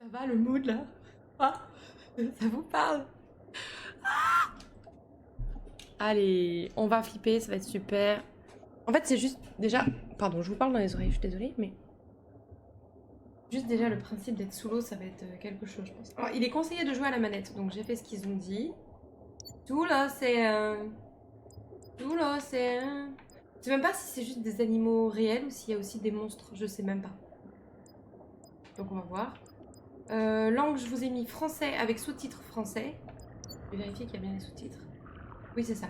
Ça va le mood là? Ah, ça vous parle? Allez, on va flipper, ça va être super. En fait, c'est juste déjà. Pardon, je vous parle dans les oreilles, je suis désolée, mais. Juste déjà le principe d'être sous l'eau, ça va être quelque chose, je pense. Alors, il est conseillé de jouer à la manette, donc j'ai fait ce qu'ils ont dit. Sous l'océan. Sous l'océan. Je sais même pas si c'est juste des animaux réels ou s'il y a aussi des monstres, je sais même pas. Donc on va voir. Langue, je vous ai mis français avec sous-titres français. Je vais vérifier qu'il y a bien les sous-titres. Oui, c'est ça.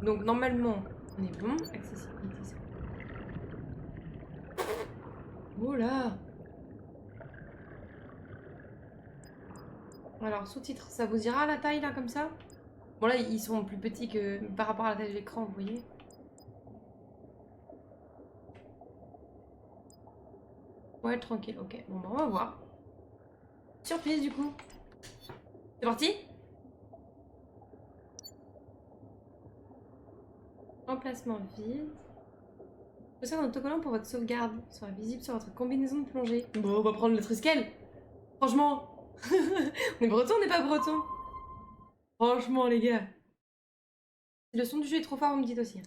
Donc normalement, on est bon. Accessibilité, c'est bon. Oh là! Alors, sous-titres, ça vous ira à la taille là comme ça? Bon là, ils sont plus petits que par rapport à la taille de l'écran, vous voyez? Ouais, tranquille, ok. Bon, bah, on va voir. Surprise du coup. C'est parti? Emplacement vide. Possède un autocollant pour votre sauvegarde. Sera visible sur votre combinaison de plongée. Bon, on va prendre le Triskel. Franchement. On est breton, on n'est pas breton. Franchement, les gars. Si le son du jeu est trop fort, vous me dites aussi.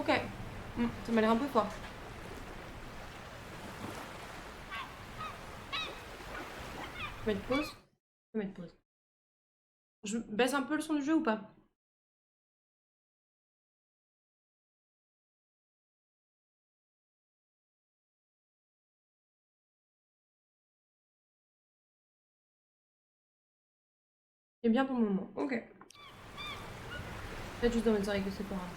Ok. Ça m'a l'air un peu fort. Je vais mettre pause. Je vais mettre pause. Je baisse un peu le son du jeu ou pas? C'est bien pour le moment. Ok. Peut-être juste dans mes oreilles que c'est pas grave.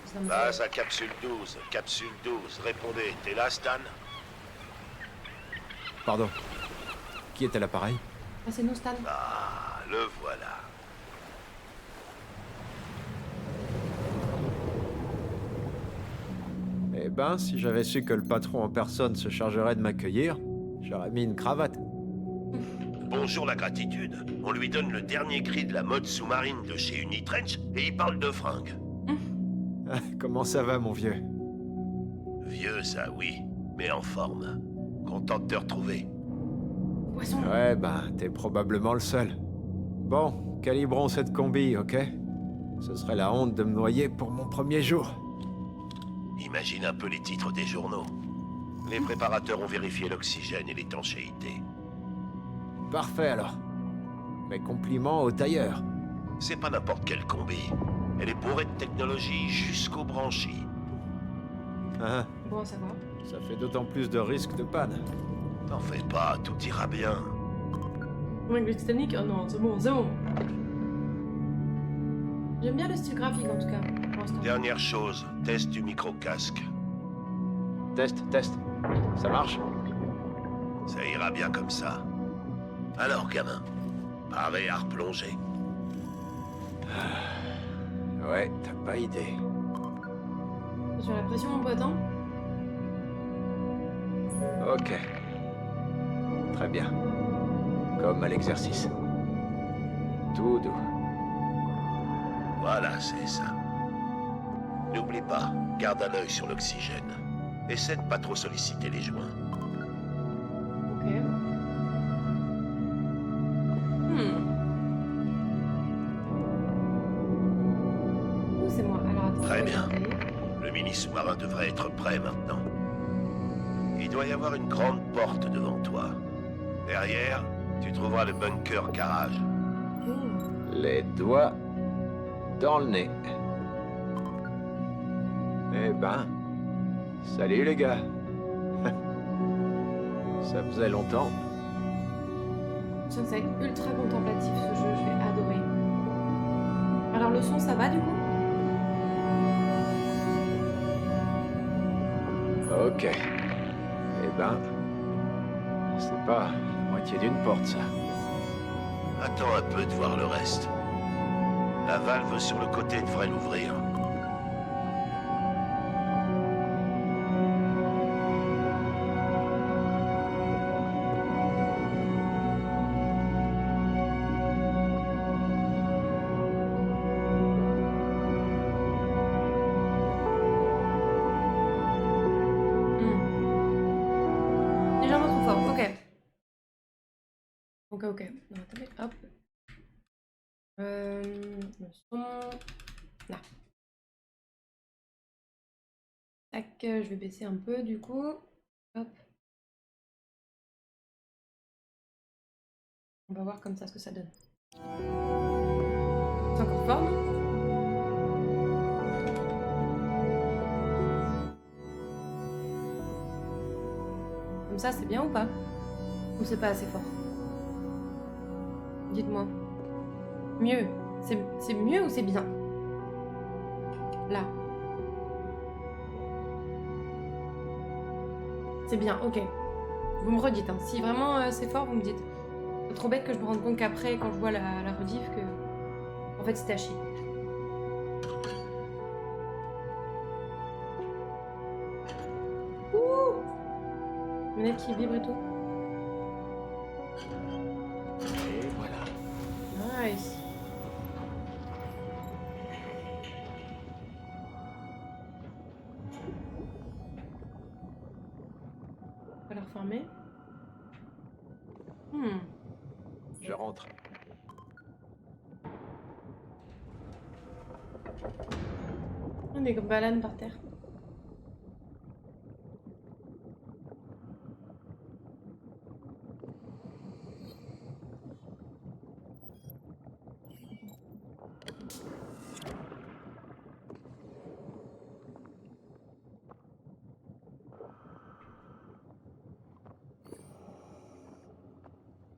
C'est dans mes oreilles. Base à capsule 12. Capsule 12. Répondez. T'es là, Stan? Pardon. Qui est à l'appareil? Ah, c'est nous, Stan. Ah, le voilà. Eh ben, si j'avais su que le patron en personne se chargerait de m'accueillir, j'aurais mis une cravate. Bonjour la gratitude. On lui donne le dernier cri de la mode sous-marine de chez Unitrench et il parle de fringues. Ah, comment ça va, mon vieux? Vieux, ça, oui, mais en forme. Content de te retrouver. Poisson. Ouais, ben, t'es probablement le seul. Bon, calibrons cette combi, ok? Ce serait la honte de me noyer pour mon premier jour. Imagine un peu les titres des journaux. Les préparateurs ont vérifié l'oxygène et l'étanchéité. Parfait, alors. Mes compliments au tailleur. C'est pas n'importe quelle combi. Elle est bourrée de technologie jusqu'au branchi. Hein, Bon, ça va. ça fait d'autant plus de risques de panne. T'en fais pas, tout ira bien. Avec le Titanic? Oh non, c'est bon, c'est bon. J'aime bien le style graphique en tout cas, pour l'instant. Dernière chose, test du micro-casque. Test, test. Ça marche? Ça ira bien comme ça. Alors, gamin, paré à replonger. Ouais, t'as pas idée. J'ai la pression mon pote, hein? Ok. Très bien. Comme à l'exercice. Tout doux. Voilà, c'est ça. N'oublie pas, garde un œil sur l'oxygène. Essaie de pas trop solliciter les joints. Ok. Ouh, c'est moi. Alors attends. Très bien. Le mini-sous-marin devrait être prêt maintenant. Il doit y avoir une grande porte devant toi. Derrière, tu trouveras le bunker garage. Les doigts dans le nez. Eh ben, salut les gars. Ça faisait longtemps. Ça va être ultra contemplatif ce jeu, je vais adorer. Alors le son, ça va du coup? Ok. Eh ben, c'est pas la moitié d'une porte, ça. Attends un peu de voir le reste. La valve sur le côté devrait l'ouvrir. Ok, ok. Non, attendez, hop. Le son. Là. Tac, je vais baisser un peu du coup. Hop. On va voir comme ça ce que ça donne. C'est encore fort, non? Comme ça, c'est bien ou pas? Ou c'est pas assez fort? Dites-moi. Mieux. C'est mieux ou c'est bien? Là. C'est bien, ok. Vous me redites, hein. Si vraiment c'est fort, vous me dites. C'est trop bête que je me rende compte qu'après, quand je vois la rediff, que... En fait, c'était à chier. Ouh! Manette qui vibre et tout. Et voilà. Nice. On va la refermer. Je rentre. On est comme bananes par terre.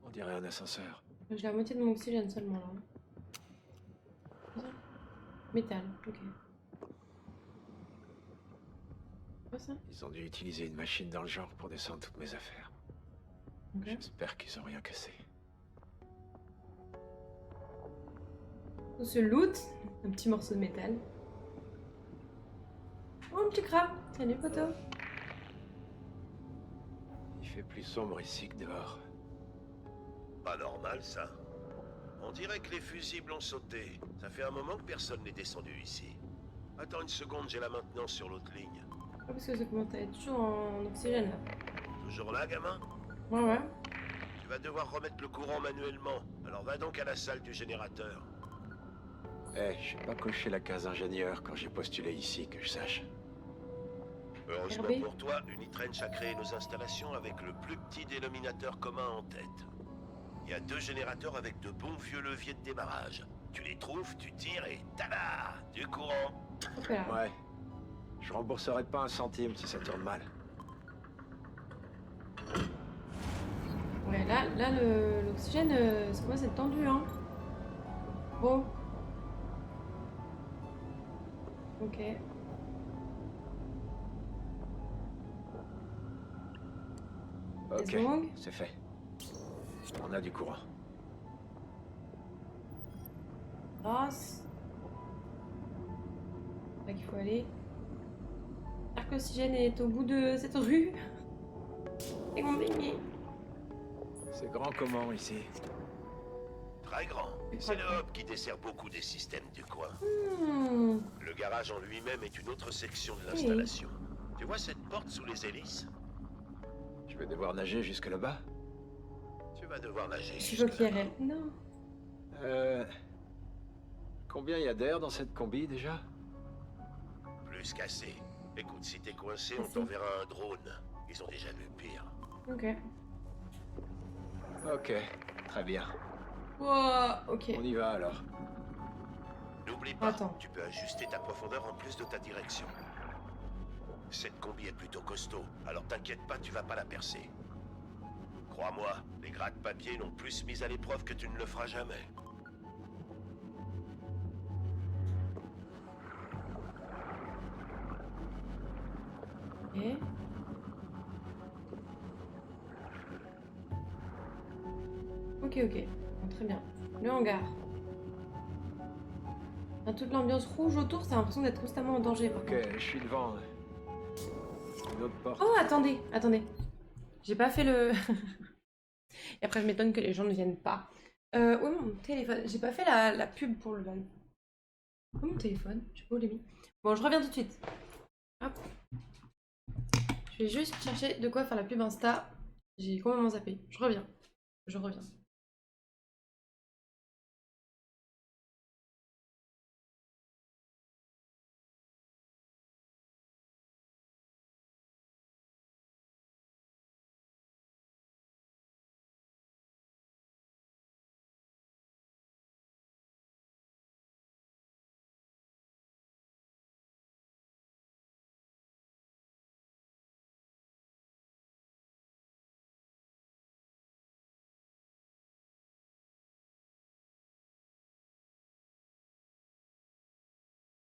On dirait un ascenseur. J'ai la moitié de mon oxygène seulement là. Métal, ok. Quoi ça? Ils ont dû utiliser une machine dans le genre pour descendre toutes mes affaires. Ok. J'espère qu'ils ont rien cassé. On se loot, un petit morceau de métal. Oh, un petit crabe. Salut, poteau. Il fait plus sombre ici que dehors. Pas normal, ça. On dirait que les fusibles ont sauté. Ça fait un moment que personne n'est descendu ici. Attends une seconde, j'ai la maintenance sur l'autre ligne. Ah, parce que ça commence à être toujours en oxygène là. Toujours là, gamin? Ouais, ouais. Tu vas devoir remettre le courant manuellement. Alors va donc à la salle du générateur. Eh, j'ai pas coché la case ingénieur quand j'ai postulé ici, que je sache. Heureusement Hervé. pour toi, Unitrench a créé nos installations avec le plus petit dénominateur commun en tête. Il y a 2 générateurs avec de bons vieux leviers de démarrage. Tu les trouves, tu tires et tada! Du courant. Hop là. Ouais. Je rembourserai pas un centime si ça tourne mal. Ouais, là l'oxygène, ça commence à être tendu, hein. Bon. Ok. Ok, Let's go. c'est fait. On a du courant. Grâce. Là qu'il faut aller. J'espère que l'oxygène est au bout de cette rue. C'est compliqué. C'est grand comment ici? Très grand. C'est le hub qui dessert beaucoup des systèmes du coin. Hmm. Le garage en lui-même est une autre section de l'installation. Tu vois cette porte sous les hélices? Je vais devoir nager jusque là-bas? Tu vas devoir nager. Je suis jusque choquée, là-bas. elle. Non. Combien il y a d'air dans cette combi déjà? Plus qu'assez. Écoute, si t'es coincé, on Assez. t'enverra un drone. Ils ont déjà vu pire. Ok. Ok, très bien. Wow, ok. On y va alors. N'oublie pas, Attends. tu peux ajuster ta profondeur en plus de ta direction. Cette combi est plutôt costaud, alors t'inquiète pas, tu vas pas la percer. Crois-moi, les gratte-papier n'ont plus mis à l'épreuve que tu ne le feras jamais. Ok. Ok, ok. Bon, très bien. Le hangar. Dans toute l'ambiance rouge autour, ça a l'impression d'être constamment en danger. Par Ok, contre. je suis devant. Une autre porte. Oh, attendez, attendez. J'ai pas fait le... Et après, je m'étonne que les gens ne viennent pas. Ouais, mon téléphone. J'ai pas fait la pub pour le van. Oh, mon téléphone. Je sais pas où il est mis. Bon, je reviens tout de suite. Hop. Je vais juste chercher de quoi faire la pub Insta. J'ai complètement zappé. Je reviens. Je reviens.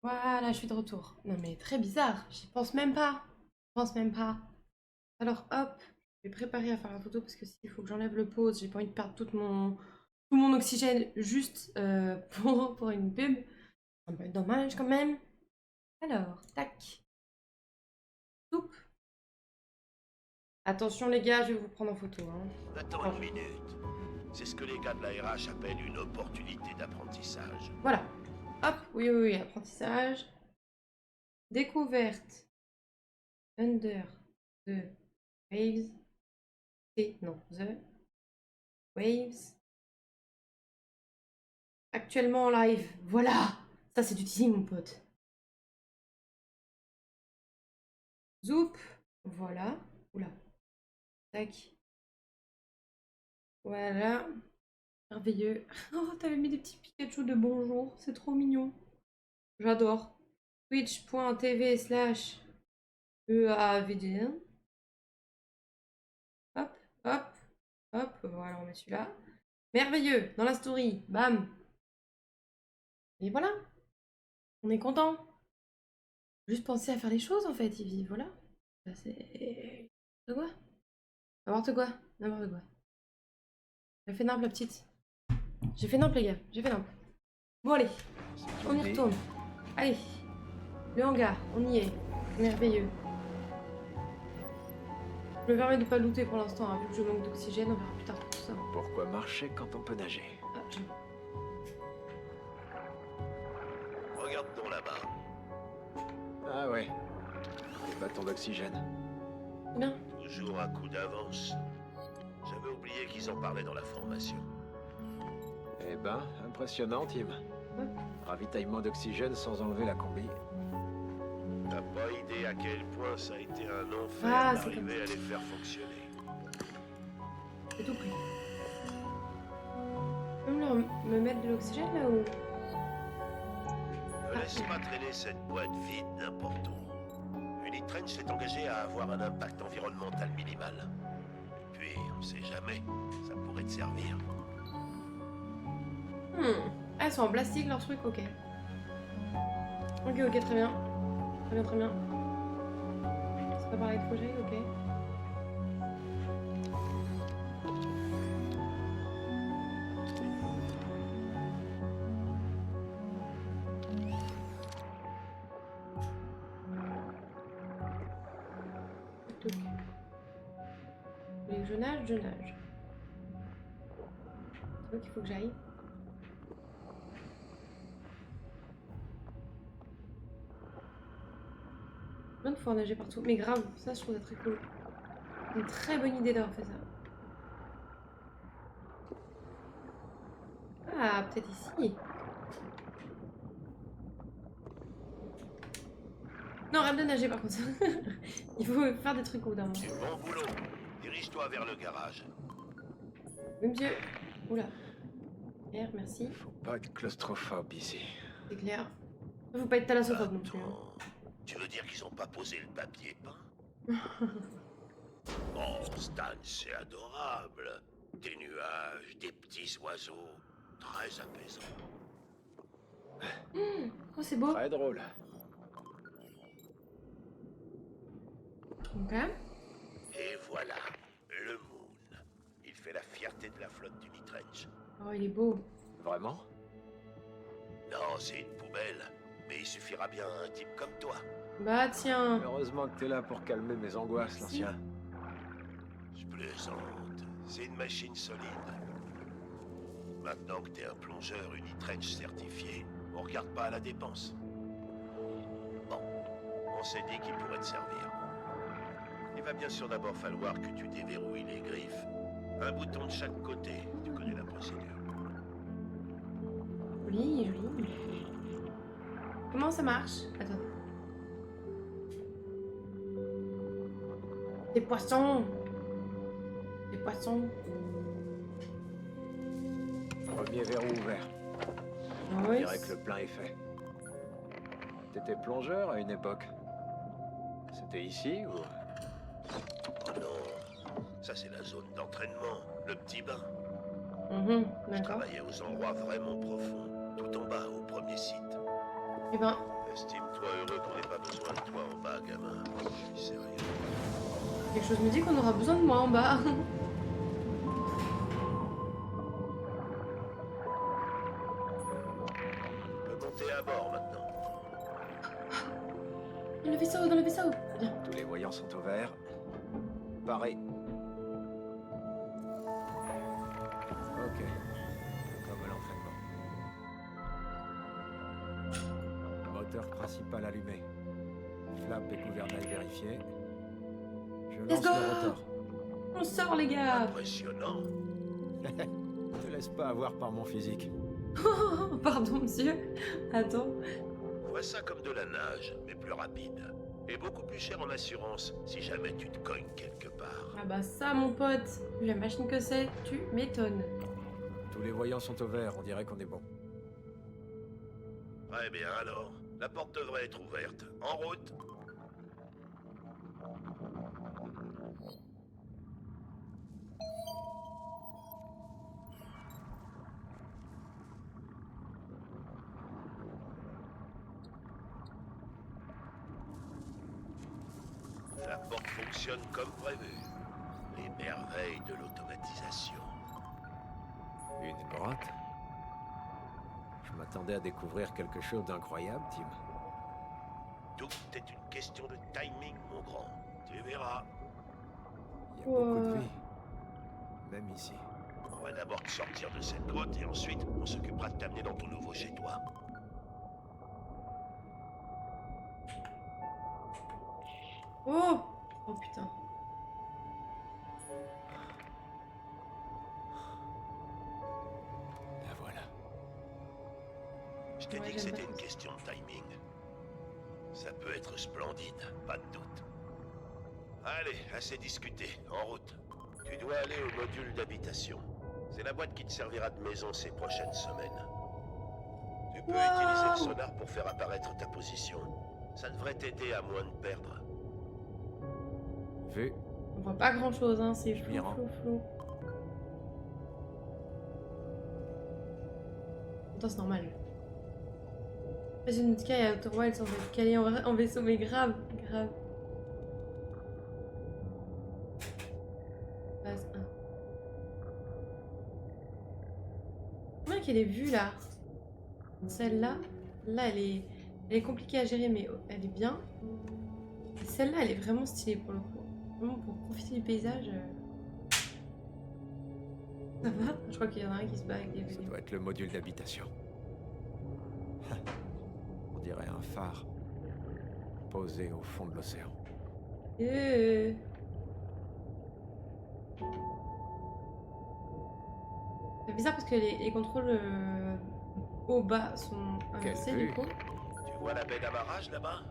Voilà, je suis de retour. Non mais très bizarre, j'y pense même pas. Je pense même pas. Alors hop, je vais préparer à faire la photo parce que s'il faut que j'enlève le pause, j'ai pas envie de perdre tout mon oxygène juste pour une pub. C'est un peu dommage quand même. Alors, tac. Toup. Attention les gars, je vais vous prendre en photo. Hein. Attends une minute. C'est ce que les gars de la RH appellent une opportunité d'apprentissage. Voilà. Hop, oui, oui, oui, apprentissage. Découverte. Under the waves. Non, the waves. Actuellement en live. Voilà. Ça, c'est du teasing, mon pote. Zoup. Voilà. Oula. Tac. Voilà. Merveilleux. Oh, t'avais mis des petits Pikachu de bonjour. C'est trop mignon. J'adore. Twitch.tv/EAVDN. Hop, hop, hop. Voilà, on met celui-là. Merveilleux. Dans la story. Bam. Et voilà. On est content. Juste penser à faire les choses, en fait, Ivy. Voilà. Ça, c'est... N'importe quoi. N'importe quoi. N'importe quoi. J'ai fait nimp, la petite. J'ai fait nimp, les gars. J'ai fait nimp. Bon, allez. On y retourne. Allez. Le hangar. On y est. Merveilleux. Je me permets de pas looter pour l'instant, hein, vu que je manque d'oxygène. On verra plus tard tout ça. Pourquoi marcher quand on peut nager? Ah, Regarde donc là-bas. Ah ouais. Des bâtons d'oxygène. bien. Toujours un coup d'avance. J'avais oublié qu'ils en parlaient dans la formation. Eh ben, impressionnant, Tim. Ravitaillement d'oxygène sans enlever la combi. T'as pas idée à quel point ça a été un enfer Ah, c'est d'arriver à les faire fonctionner. C'est tout pris. Tu peux me mettre de l'oxygène là ou... Ne laisse pas traîner cette boîte vide n'importe où. Unitrench s'est engagé à avoir un impact environnemental minimal. Puis, on sait jamais, ça pourrait te servir. Ah, elles sont en plastique leurs trucs, ok. Ok, ok, très bien. Très bien, très bien. C'est pas pareil de projet, ok. Toc. Vous voulez que je nage? Je nage. C'est où qu'il faut que j'aille? Plein de fois nager partout. Mais grave, ça je trouve ça très cool. Une très bonne idée d'avoir fait ça. Ah, peut-être ici. Non, arrête de nager par contre. Il faut faire des trucs au bout d'un moment. Du bon boulot. Dirige-toi vers le garage. Oui, monsieur. Oula. Claire, merci. Faut pas être claustrophobe ici. C'est clair. Faut pas être thalassophobe non plus. Hein. Attends, tu veux dire qu'ils ont pas posé le papier peint? Oh, Stan, c'est adorable. Des nuages, des petits oiseaux. Très apaisant. Oh, c'est beau. Très drôle. Ok. Et voilà, le Moon. Il fait la fierté de la flotte d'Unitrench. Oh, il est beau. Vraiment? Non, c'est une poubelle. Mais il suffira bien à un type comme toi. Bah tiens. Heureusement que t'es là pour calmer mes angoisses, l'ancien. Je plaisante. C'est une machine solide. Maintenant que t'es un plongeur Unitrench certifié, on regarde pas à la dépense. Bon, on s'est dit qu'il pourrait te servir. Il va bien sûr d'abord falloir que tu déverrouilles les griffes. Un bouton de chaque côté, tu connais la procédure. Joli, joli. Comment ça marche? Attends. Des poissons. Des poissons. Premier verrou ouvert. On Oui. dirait que le plein est fait. T'étais plongeur à une époque. C'était ici ou... Oh non, ça c'est la zone d'entraînement, le petit bain. Je D'accord. travaillais aux endroits vraiment profonds, tout en bas, au premier site. Eh ben, Estime-toi heureux qu'on n'ait pas besoin de toi en bas, gamin. Je suis sérieux. Quelque chose me dit qu'on aura besoin de moi en bas. Tu peux monter à bord maintenant. Dans le vaisseau, dans le vaisseau. Bien. Tous les voyants sont au vert. Pareil. Ok. Comme à l'entraînement. Moteur principal allumé. Flap et gouvernail vérifiés. Je Let's lance go. le rotor. On sort, les gars. Impressionnant. Ne te laisse pas avoir par mon physique. Pardon, monsieur. Attends. Vois ça comme de la nage, mais plus rapide. Et beaucoup plus cher en assurance si jamais tu te cognes quelque part. Ah bah ça, mon pote. Vu la machine que c'est, tu m'étonnes. Tous les voyants sont au vert, on dirait qu'on est bon. Très bien alors. La porte devrait être ouverte. En route. La porte fonctionne comme prévu. Les merveilles de l'automatisation. Une grotte? Je m'attendais à découvrir quelque chose d'incroyable, Tim. Tout est une question de timing, mon grand. Tu verras. Il y a beaucoup de vie. Même ici. On va d'abord te sortir de cette grotte et ensuite on s'occupera de t'amener dans ton nouveau chez toi. Oh. Oh putain. La voilà. Je t'ai Ouais, dit que j'aime c'était pas une ça. question de timing. Ça peut être splendide, pas de doute. Allez, assez discuté, en route. Tu dois aller au module d'habitation. C'est la boîte qui te servira de maison ces prochaines semaines. Tu peux utiliser le sonar pour faire apparaître ta position. Ça devrait t'aider à moins de perdre. Vu. On voit pas grand chose, hein. C'est Je m'y flou, rends. flou, flou. Attends, c'est normal. J'ai une Sky à Outer Wilds, on va être calé en vaisseau, mais grave, grave. Phase 1. Combien qu'elle est vue là? Celle-là, là elle est compliquée à gérer, mais elle est bien. Et celle-là, elle est vraiment stylée pour le coup. Vraiment pour profiter du paysage. Ça va? Je crois qu'il y en a un qui se bat avec des Ça vélos. doit être le module d'habitation. On dirait un phare. Posé au fond de l'océan. C'est bizarre parce que les contrôles haut-bas sont Quelle inversés vue. du coup, Tu vois la baie d'amarrage là-bas?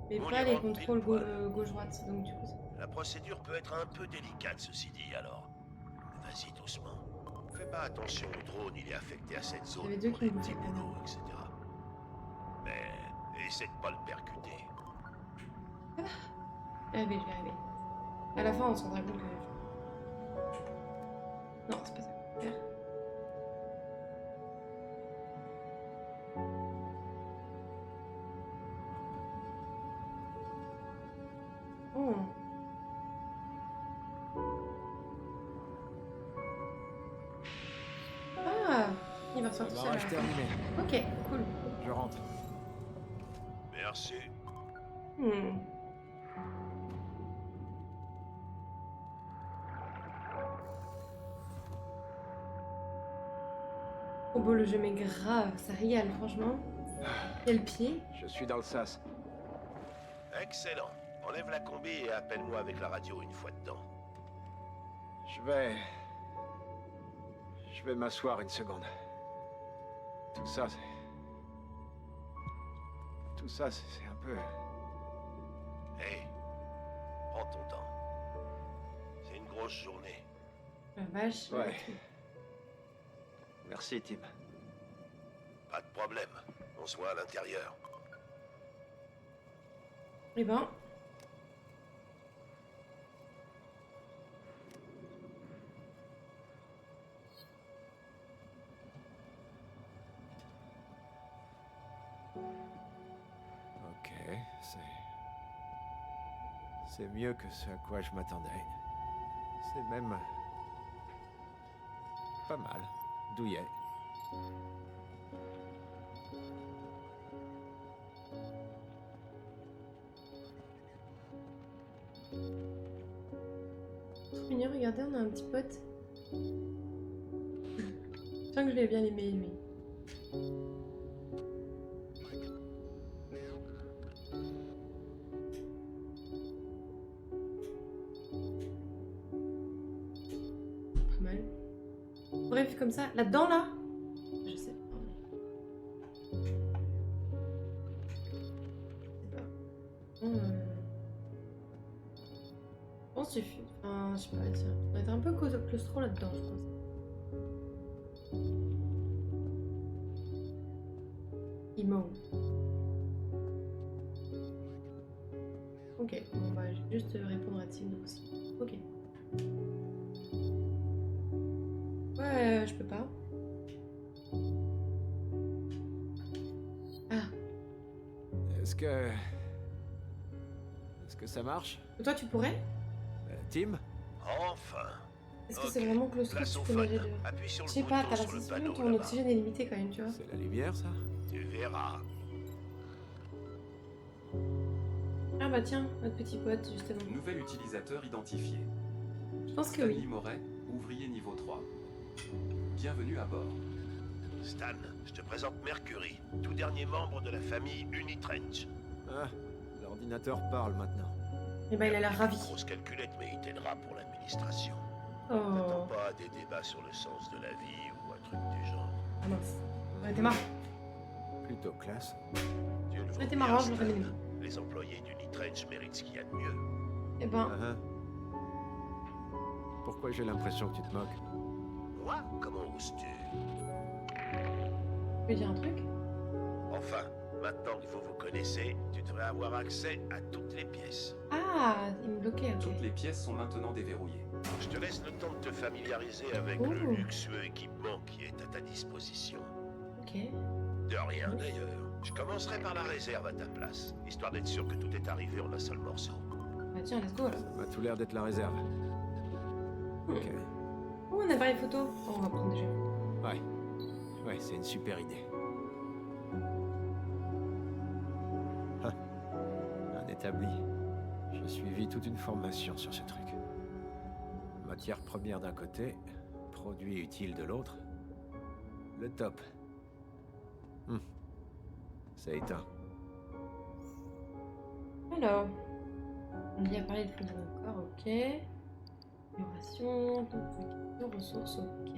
mais On pas y les rentre contrôles pile poil. gauche-droite. Donc du coup, La procédure peut être un peu délicate, ceci dit, alors. Vas-y doucement. Fais pas attention au drone, il est affecté à cette zone avait deux pour qui les me petits disaient. boulots, etc. Mais essaie de pas le percuter. je vais arriver. À la fin, on se rendra compte que. Non, c'est pas ça. Faire. Oh. Ah, il va ressortir Démarrage celle-là. terminé. Ok, cool. Je rentre. Merci. Hmm. Oh beau le jeu, mais grave, ça régale, franchement. Quel pied. Je suis dans le sas. Excellent. Enlève la combi et appelle-moi avec la radio une fois dedans. Je vais... Je vais m'asseoir une seconde. Tout ça, c'est... Tout ça, c'est un peu... Hey, prends ton temps. C'est une grosse journée. La vache. Ouais. Merci, Tim. Pas de problème. On se voit à l'intérieur. Eh ben. C'est mieux que ce à quoi je m'attendais. C'est même... pas mal. Douillet. Trop mignon, regardez, on a un petit pote. Je sens que je l'ai bien aimé, lui. Pas mal. Bref, comme ça, là-dedans, là, je sais pas. Je sais pas. Je pense qu'il suffit. Enfin, je sais pas, ça va être un peu claustro là-dedans, je pense. Imo. Ok, bon bah je vais juste répondre à Tim aussi. Ok. Ouais, je peux pas. Ah, Est-ce que... ça marche? toi tu pourrais? Tim? Enfin. Est-ce que Ok, c'est vraiment claustro place que au tu peux fun. nager dehors? Appuie sur Je le sais pas, bouton t'as la sur le sensation que panneau ton là-bas. oxygène est limité quand même, tu vois. C'est la lumière, ça? Tu verras. Ah bah tiens, notre petit pote justement. Nouvel utilisateur identifié. Je pense que Stanley oui. Moret, ouvrier niveau 3. Bienvenue à bord. Stan, je te présente Mercury, tout dernier membre de la famille Unitrench. Ah, l'ordinateur parle maintenant. Et bah il a l'air ravi. Grosse calculette, mais il t'aidera pour l'administration. Oh, T'attends pas à des débats sur le sens de la vie ou un truc du genre. ah mince. Ouais, t'es marrant. Plutôt classe. Dieu le Ça a été vaut marrant, bien, je Stan. l'aurais aimé. Les employés d'Unitrench méritent ce qu'il y a de mieux. Eh ben, Ah, ah. Pourquoi j'ai l'impression que tu te moques? Moi, comment oses-tu? je vais dire un truc. Enfin, maintenant que vous vous connaissez, tu devrais avoir accès à toutes les pièces. Ah, il me bloquait, ok. Toutes les pièces sont maintenant déverrouillées. Je te laisse le temps de te familiariser avec Oh. le luxueux équipement qui est à ta disposition. Ok. De rien d'ailleurs. Je commencerai par la réserve à ta place, histoire d'être sûr que tout est arrivé en un seul morceau. Bah tiens, let's go alors. Ça m'a tout l'air d'être la réserve. Ok. Oh, un appareil photo. Oh, on va prendre déjà. Ouais. Ouais, c'est une super idée. Ah. Un établi. J'ai suivi toute une formation sur ce truc. Matière première d'un côté, produit utile de l'autre. Le top. C'est éteint. Alors, on y a parlé de photo encore, ok. Amélioration, duplication, ressources, ok.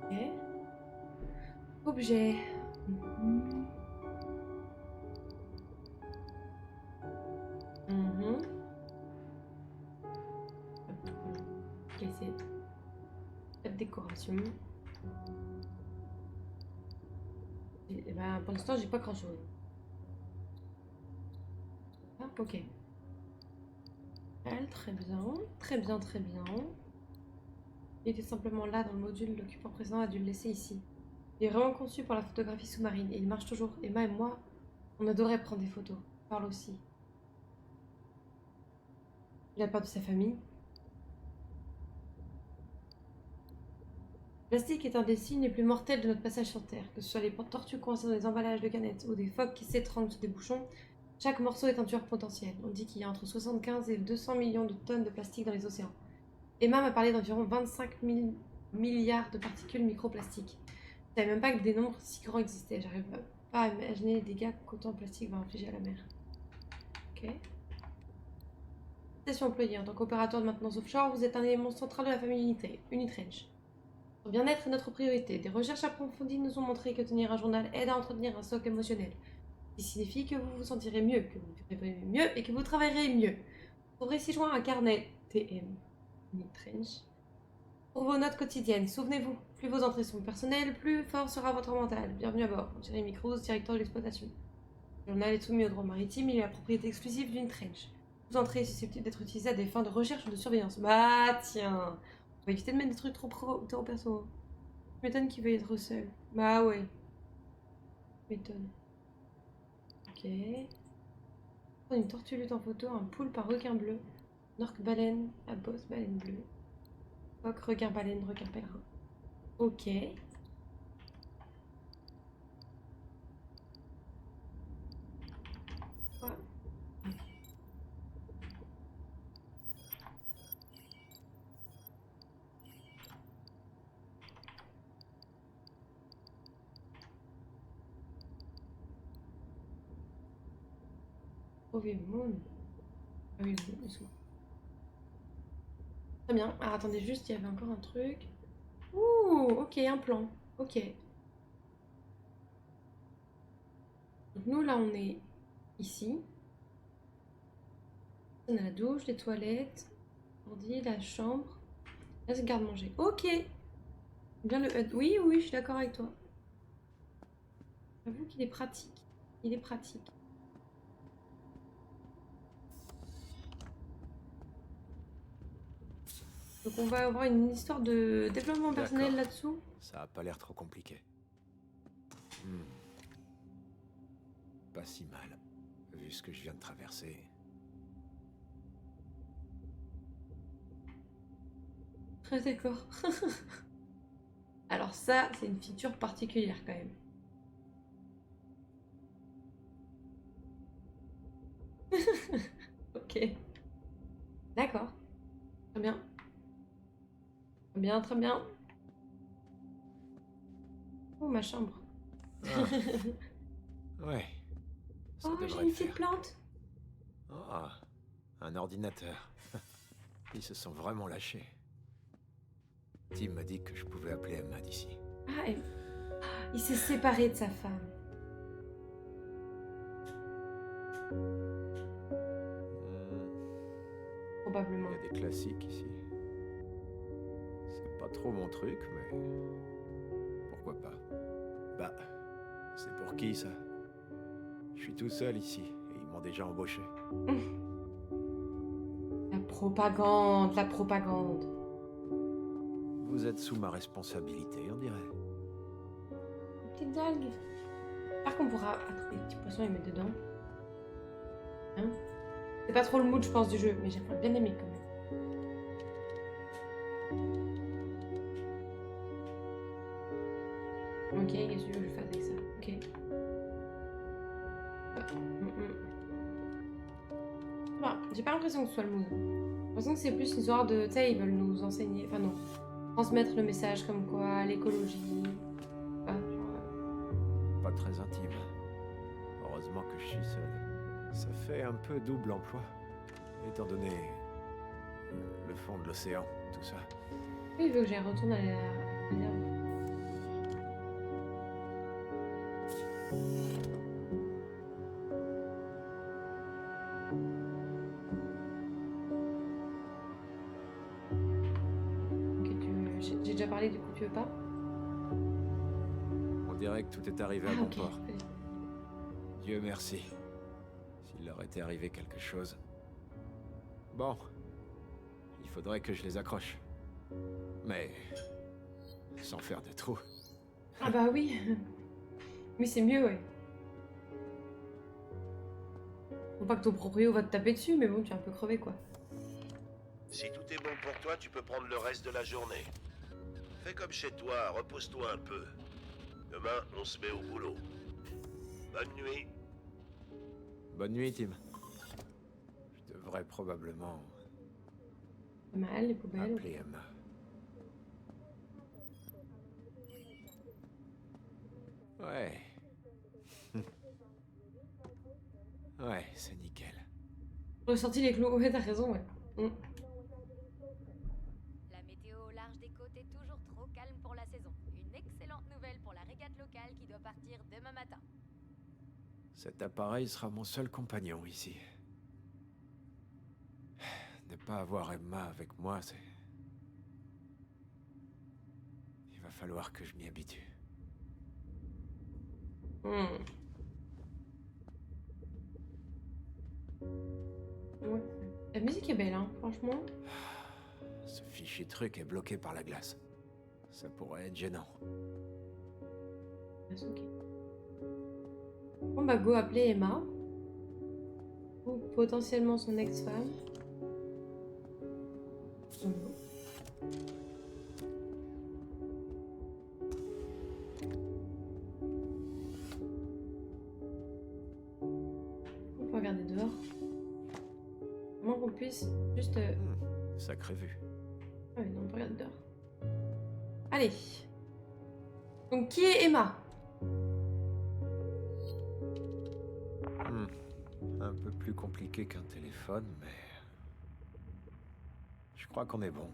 Ok. Objet. Mhm. Mhm. Ok, c'est la décoration. Et ben, pour l'instant, j'ai pas grand chose. Ah, ok. Elle, très bien. Très bien, très bien. Il était simplement là dans le module, l'occupant précédent a dû le laisser ici. Il est vraiment conçu pour la photographie sous-marine et il marche toujours. Emma et moi, on adorait prendre des photos. On parle aussi. Il a peur de sa famille. Le plastique est un des signes les plus mortels de notre passage sur Terre. Que ce soit les tortues coincées dans des emballages de canettes ou des phoques qui s'étranglent sur des bouchons, chaque morceau est un tueur potentiel. On dit qu'il y a entre 75 et 200 millions de tonnes de plastique dans les océans. Emma m'a parlé d'environ 25 000 milliards de particules microplastiques. Je savais même pas que des nombres si grands existaient. J'arrive pas à imaginer les dégâts qu'autant de plastique va infliger à la mer. Ok. Station employée. En tant qu'opérateur de maintenance offshore, vous êtes un élément central de la famille Unitrench. Notre bien-être est notre priorité. Des recherches approfondies nous ont montré que tenir un journal aide à entretenir un socle émotionnel. Ce qui signifie que vous vous sentirez mieux, que vous vivrez mieux et que vous travaillerez mieux. Vous trouverez ci-joint un carnet TM Unitrench pour vos notes quotidiennes. Souvenez-vous, plus vos entrées sont personnelles, plus fort sera votre mental. Bienvenue à bord. Jeremy Cruz, directeur de l'exploitation. Le journal est soumis au droit maritime, il est la propriété exclusive d'Unitrench. Toute entrée est susceptible d'être utilisée à des fins de recherche ou de surveillance. Bah tiens, on va éviter de mettre des trucs trop perso. Je m'étonne qu'il veuille être seul. Bah ouais. Je m'étonne. Ok. Une tortue lutte en photo, un poulpe, un requin bleu, un orque baleine, un boss baleine bleue, coq, requin baleine, requin pèlerin. Ok. Quoi? Trouver Moon. Ah oui, Moon, ils sont- Très bien. Alors attendez, juste, il y avait encore un truc. Ouh, ok, un plan. Ok. Donc nous, là, on est ici. On a la douche, les toilettes, l'ordi, la chambre. Là, c'est le garde-manger. Ok. Bien le HUD. Oui, oui, je suis d'accord avec toi. J'avoue qu'il est pratique. Il est pratique. Donc on va avoir une histoire de développement personnel D'accord. là-dessous. Ça a pas l'air trop compliqué. Hmm. Pas si mal, vu ce que je viens de traverser. Très d'accord. Alors ça, c'est une feature particulière quand même. Ok. D'accord. Très bien. Très bien, très bien. Oh, ma chambre. Ah, ouais. Ça Oh, j'ai devrait une le petite faire. plante. Ah, un ordinateur. Ils se sont vraiment lâchés. Tim m'a dit que je pouvais appeler Emma d'ici. Ah, il s'est séparé de sa femme. Probablement. Il y a des classiques ici. C'est pas trop mon truc, mais pourquoi pas. Bah, c'est pour qui ça? Je suis tout seul ici et ils m'ont déjà embauché. La propagande, la propagande. Vous êtes sous ma responsabilité, on dirait. Des petites algues. J'espère qu'on pourra attraper des petits poissons et mettre dedans. Hein? C'est pas trop le mood, je pense, du jeu, mais j'aimerais bien aimer quand même. Ok, qu'est-ce que tu veux que je fasse avec ça? Ok. Bah, j'ai pas l'impression que ce soit le mood. J'ai l'impression que c'est plus une histoire de. Tu sais, ils veulent nous enseigner. Enfin, non. Transmettre le message comme quoi, l'écologie. Ah, genre, Pas très intime. Heureusement que je suis seul. Ça fait un peu double emploi, étant donné le fond de l'océan, tout ça. oui, il veut que j'aille retourner à la réserve. Ok, j'ai déjà parlé, du coup, tu veux pas? On dirait que tout est arrivé à Ah, bon ok. port. Dieu merci. S'il leur était arrivé quelque chose. Bon. Il faudrait que je les accroche. Mais sans faire de trous. Ah bah oui. Oui, c'est mieux, ouais. Faut pas que ton proprio va te taper dessus, mais bon, tu es un peu crevé, quoi. Si tout est bon pour toi, tu peux prendre le reste de la journée. Fais comme chez toi, repose-toi un peu. Demain, on se met au boulot. Bonne nuit. Bonne nuit, Tim. Je devrais probablement Pas mal, les poubelles. appeler Emma. Ouais. Ouais, c'est nickel. Ressorti les clous. Ouais, t'as raison, ouais. La météo au large des côtes est toujours trop calme pour la saison. Une excellente nouvelle pour la régate locale qui doit partir demain matin. Cet appareil sera mon seul compagnon ici. Ne pas avoir Emma avec moi, c'est... Il va falloir que je m'y habitue. Ouais. La musique est belle, hein, franchement. Ce fichu truc est bloqué par la glace. Ça pourrait être gênant. Ah, c'est ok. Bon bah go appeler Emma. Ou potentiellement son ex-femme. On peut regarder dehors. Comment qu'on puisse juste... Sacrée vue. Ah oui, non, on peut regarder dehors. Allez. Donc, qui est Emma? Un peu plus compliqué qu'un téléphone, mais... Je crois qu'on est bon.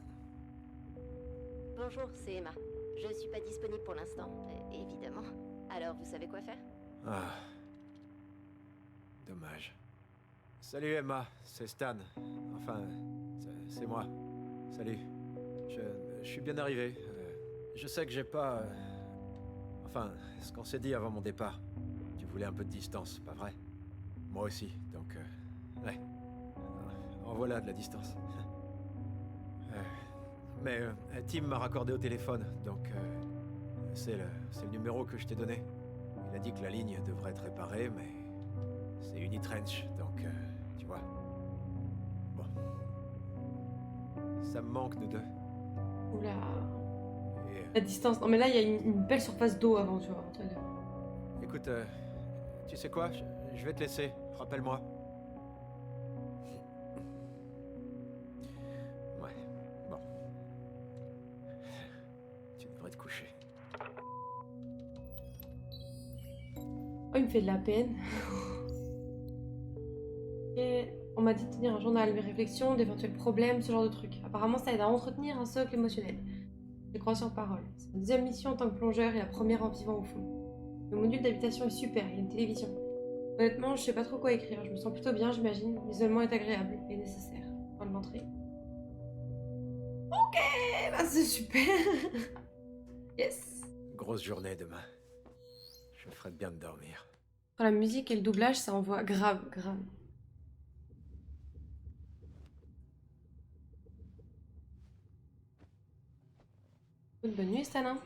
Bonjour, c'est Emma. Je suis pas disponible pour l'instant, évidemment. Alors, vous savez quoi faire? Ah. Dommage. Salut Emma, c'est Stan. Enfin, c'est moi. Salut. Je suis bien arrivé. Je sais que j'ai pas... Enfin, ce qu'on s'est dit avant mon départ. Tu voulais un peu de distance, pas vrai? Moi aussi, donc... Ouais. En voilà de la distance. Mais Tim m'a raccordé au téléphone, donc... c'est le numéro que je t'ai donné. Il a dit que la ligne devrait être réparée, mais... C'est Unitrench, donc... tu vois. Bon. Ça me manque, nous deux. Oula. Et, La distance. Non, mais là, il y a une belle surface d'eau avant, tu vois, entre les deux. écoute, tu sais quoi? Je vais te laisser. Rappelle-moi. Ouais, bon. Tu devrais te coucher. Oh, il me fait de la peine. Et on m'a dit de tenir un journal, mes réflexions, d'éventuels problèmes, ce genre de trucs. Apparemment, ça aide à entretenir un socle émotionnel. Je crois sur parole. C'est ma deuxième mission en tant que plongeur et la première en vivant au fond. Le module d'habitation est super, il y a une télévision. Honnêtement, je sais pas trop quoi écrire. Je me sens plutôt bien, j'imagine. L'isolement est agréable et nécessaire. Point de l'entrée. Ok, bah c'est super. Yes. Grosse journée demain. Je me ferais de bien de dormir. La musique et le doublage, ça envoie grave, grave. Bonne nuit, Stan.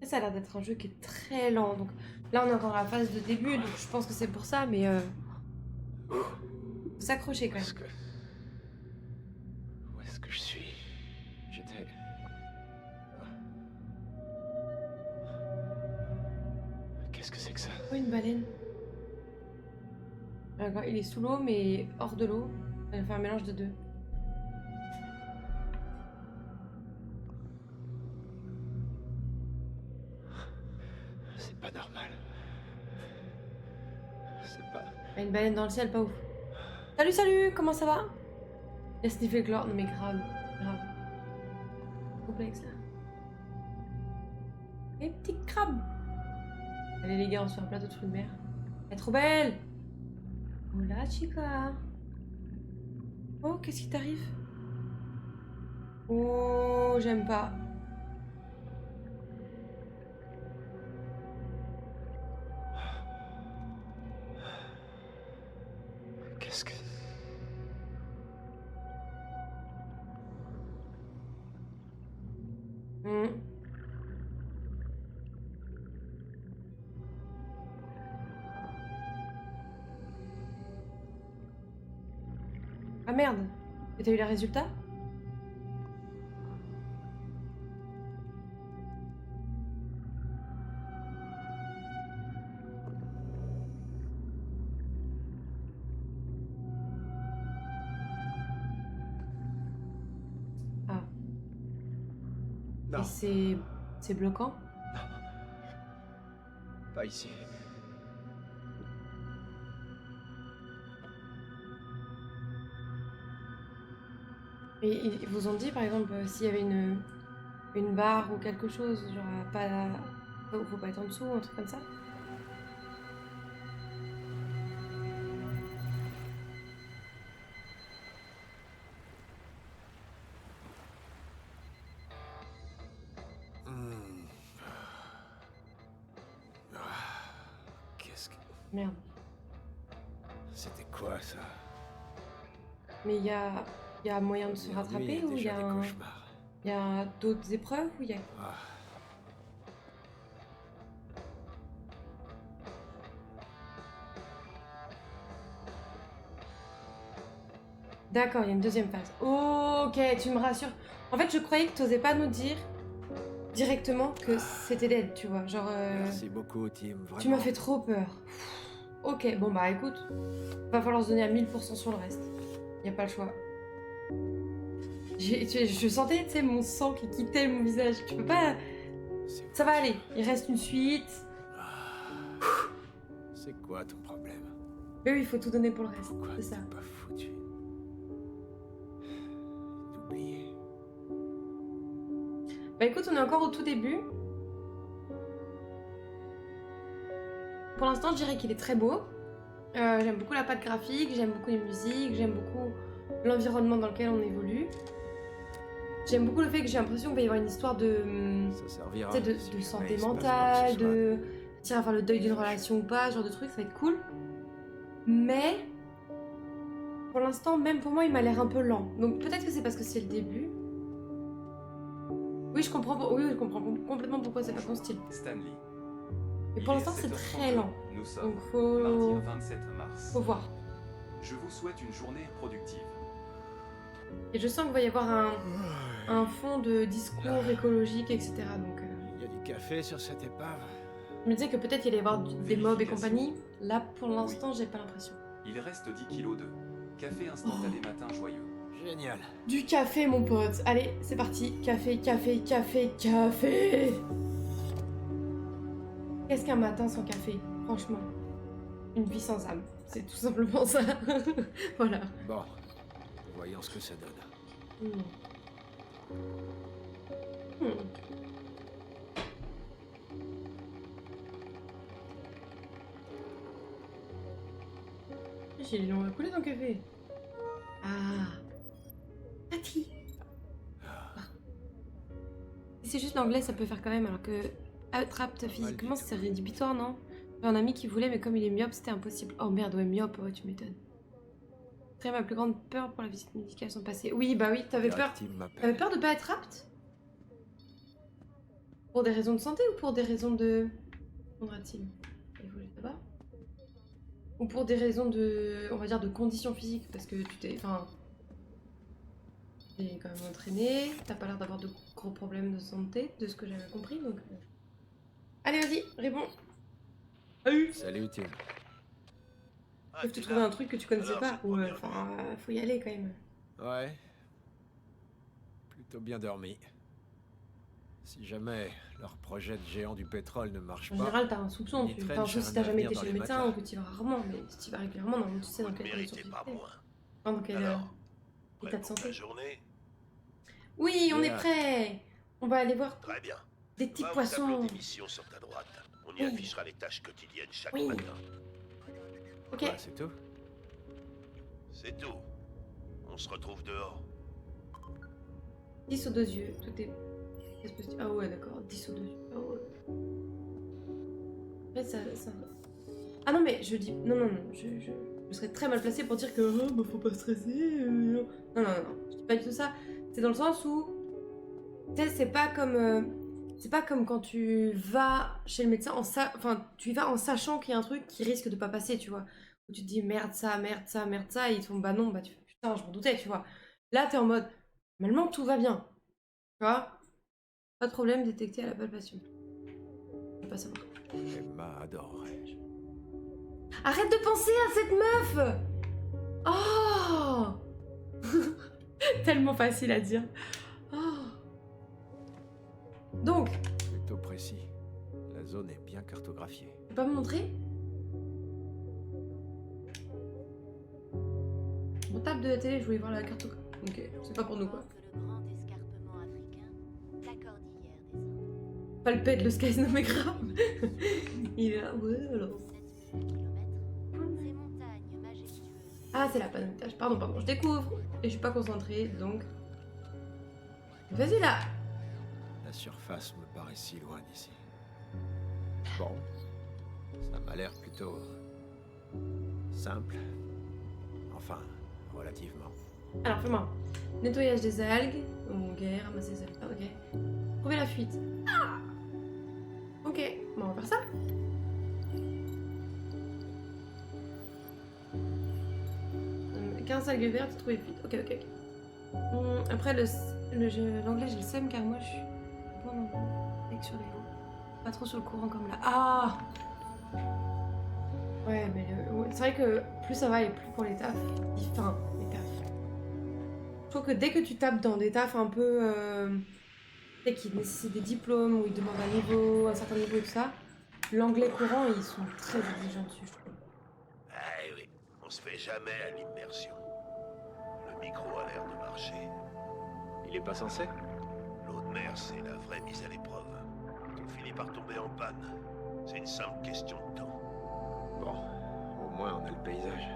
Ça a l'air d'être un jeu qui est très lent. Donc là, on est encore à la phase de début, donc je pense que c'est pour ça, mais faut s'accrocher quand même. Où est-ce que je suis? J'étais... Qu'est-ce que c'est que ça? Oh, une baleine. D'accord, il est sous l'eau, mais hors de l'eau. Elle fait un mélange de deux. C'est pas normal. C'est pas... Ah, une baleine dans le ciel, pas ouf. Salut, salut, comment ça va? Il a sniffé le chlore. Non mais grave, grave. Complexe là. Les petits crabes. Allez les gars, on se fait un plateau de fruits de mer. Elle est trop belle. Hola chica. Oh, qu'est-ce qui t'arrive? Oh, j'aime pas. Qu'est-ce que... Hmm. Ah merde. Et t'as eu les résultats? Ah. Non, Et c'est bloquant? pas ici. Et ils vous ont dit par exemple s'il y avait une barre ou quelque chose, genre pas, faut pas être en dessous, un truc comme ça? Qu'est-ce que... Merde. C'était quoi, ça? Mais il y a moyen de se La nuit rattraper est ou il y déjà a des cauchemars. il y a d'autres épreuves ou il y a... Ah. D'accord, il y a une deuxième phase. Ok, tu me rassures. En fait, je croyais que t'osais pas nous dire directement que c'était dead, tu vois. Genre, Merci beaucoup, Tim. Vraiment. tu m'as fait trop peur. Ok, bon bah écoute, va falloir se donner à 1000% sur le reste. Y a pas le choix. Je sentais, tu sais, mon sang qui quittait mon visage. Tu peux pas... C'est Ça va aller, il reste une suite. C'est quoi ton problème? Mais oui, il faut tout donner pour le reste, Pourquoi c'est ça. t'es pas foutu d'oublier? Bah écoute, on est encore au tout début. Pour l'instant, je dirais qu'il est très beau. J'aime beaucoup la patte graphique, j'aime beaucoup les musiques, j'aime beaucoup l'environnement dans lequel on évolue. J'aime beaucoup le fait que j'ai l'impression qu'il va y avoir une histoire de, Ça servira. tu sais, de si jamais santé il se passe quoi que mentale, ce soit. de tiens, à faire le deuil d'une relation ou pas, ce genre de truc, ça va être cool. Mais pour l'instant, même pour moi, il m'a l'air un peu lent. Donc peut-être que c'est parce que c'est le début. Oui, je comprends, je comprends complètement pourquoi c'est pas ton style. Stanley. Mais pour Il est l'instant, c'est 7h32. très lent. Nous sommes Donc faut mardi 27 mars. voir. Je vous souhaite une journée productive. Et je sens qu'il va y avoir un fond de discours écologique, etc. Donc Il y a du café sur cette épave. je me disais que peut-être il allait y avoir des mobs et compagnie. Là, pour l'instant, j'ai pas l'impression. Il reste 10 kilos de café instantané matin joyeux. Génial. Du café, mon pote. Allez, c'est parti. Café, café, café, café. Qu'est-ce qu'un matin sans café? Franchement, une vie sans âme. C'est tout simplement ça. Voilà. Bon, voyons ce que ça donne. Hmm. J'ai on va couler ton café. Ah. Tati. Si c'est juste l'anglais, ça peut faire quand même, alors que attrape physiquement, c'est rédhibitoire, non? J'ai un ami qui voulait, mais comme il est myope, c'était impossible. Oh merde, ouais, myope, ouais, tu m'étonnes. C'est ma plus grande peur pour la visite médicale sont passées. Oui, bah oui, t'avais peur. Tim m'appelle. T'avais peur de pas être apte? Pour des raisons de santé ou pour des raisons de... Répondra-t-il. Il faut là-bas. Ou pour des raisons de... On va dire de conditions physiques, parce que tu t'es... Enfin... T'es quand même entraîné, t'as pas l'air d'avoir de gros problèmes de santé, de ce que j'avais compris, donc... Allez, vas-y, réponds. Salut, Tim. Ah, Faut que tu t'es trouves là. un truc que tu connaissais Alors, pas. cette Ouais, première enfin, faut y aller quand même. Ouais. Plutôt bien dormi. Si jamais leur projet de géant du pétrole ne marche En pas, général, t'as un soupçon. Ils Tu... traînent Enfin, sauf chez si un t'as jamais été avenir chez le dans les médecin matelas. ou que tu y vas rarement, mais si tu y vas régulièrement, normalement, tu sais dans Vous ne quelle condition méritez tu pas es. moins. Enfin, dans quel Alors, état de prêt pour santé. la journée? Oui, on est Yeah. prêt. On va aller voir Très bien. des petits Va au poissons. tableau d'émission sur ta droite. On y Oui. affichera les tâches quotidiennes chaque Oui. matin. Ok. ouais, c'est tout. C'est tout. On se retrouve dehors. 10 aux 2 yeux. Tout est... Ah ouais, d'accord. 10 aux 2 yeux. Ah ouais. En fait, ça... Ah non, mais je dis... Non, non, non. Je serais très mal placée pour dire que... Oh, bah, faut pas stresser. Non, non, non. Je dis pas du tout ça. C'est dans le sens où... Tu sais, c'est pas comme... C'est pas comme quand tu vas chez le médecin Enfin, tu y vas en sachant qu'il y a un truc qui risque de pas passer, tu vois. Où tu te dis merde ça, merde ça, merde ça, et ils te font bah non, bah tu fais putain, je m'en doutais, tu vois. Là, t'es en mode, normalement tout va bien. Tu vois. Pas de problème détecté à la palpation. Je veux pas savoir. Emma adorerait. Arrête de penser à cette meuf. Oh. Tellement facile à dire. Oh. Donc, Plutôt précis. La zone est bien cartographiée. tu peux pas me montrer? On tape de la télé, je voulais voir la carte. Ok, c'est pas pour nous quoi. Que le grand escarpement africain, la cordillère des Andes. Palpète le sky, non mais grave. Il est là, ouais alors. 7000 km. Ces montagnes majestueuses. Ah, c'est la panotage. Pardon, je découvre. Et je suis pas concentrée, donc... Vas-y là. La surface me paraît si loin d'ici. Bon, ça m'a l'air plutôt simple. Enfin, relativement. Alors, fais-moi. Nettoyage des algues. Ok, ramasser les algues. Ah, ok. Trouver la fuite. Ah. Ok, bon, on va faire ça. 15 algues vertes trouvées vite. Ok, ok, ok. Après, l'anglais, j'ai le seum car moi je suis bon avec sur les mots. Pas trop sur le courant comme là. Ah! Ouais, mais ouais, c'est vrai que plus ça va et plus pour les tafs. Enfin, les tafs. Je trouve que dès que tu tapes dans des tafs un peu. Tu sais, qui nécessitent des diplômes, où ils demandent un certain niveau et tout ça, l'anglais courant, ils sont très exigeants dessus, je trouve. Ah oui, on se fait jamais à l'immersion. Le micro a l'air de marcher. Il est pas censé? L'eau de mer, c'est la vraie mise à l'épreuve. On finit par tomber en panne. C'est une simple question de temps. Bon, au moins on a le paysage.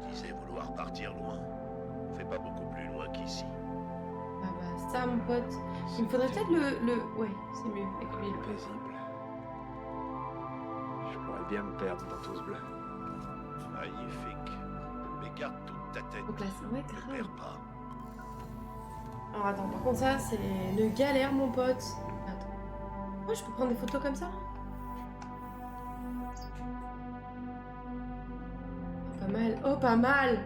Tu disais vouloir partir loin. On fait pas beaucoup plus loin qu'ici. Ah bah ça, mon pote. Il me faudrait peut-être le... Ouais, c'est mieux avec lui. Paisible. Je pourrais bien me perdre dans tout ce bleu. Magnifique. Mais garde toute ta tête. Donc là, ouais, Ne grave. perds pas. Alors attends, par contre ça, c'est une galère, mon pote. Attends. Oh, je peux prendre des photos comme ça? Oh, pas mal. Oh, pas mal!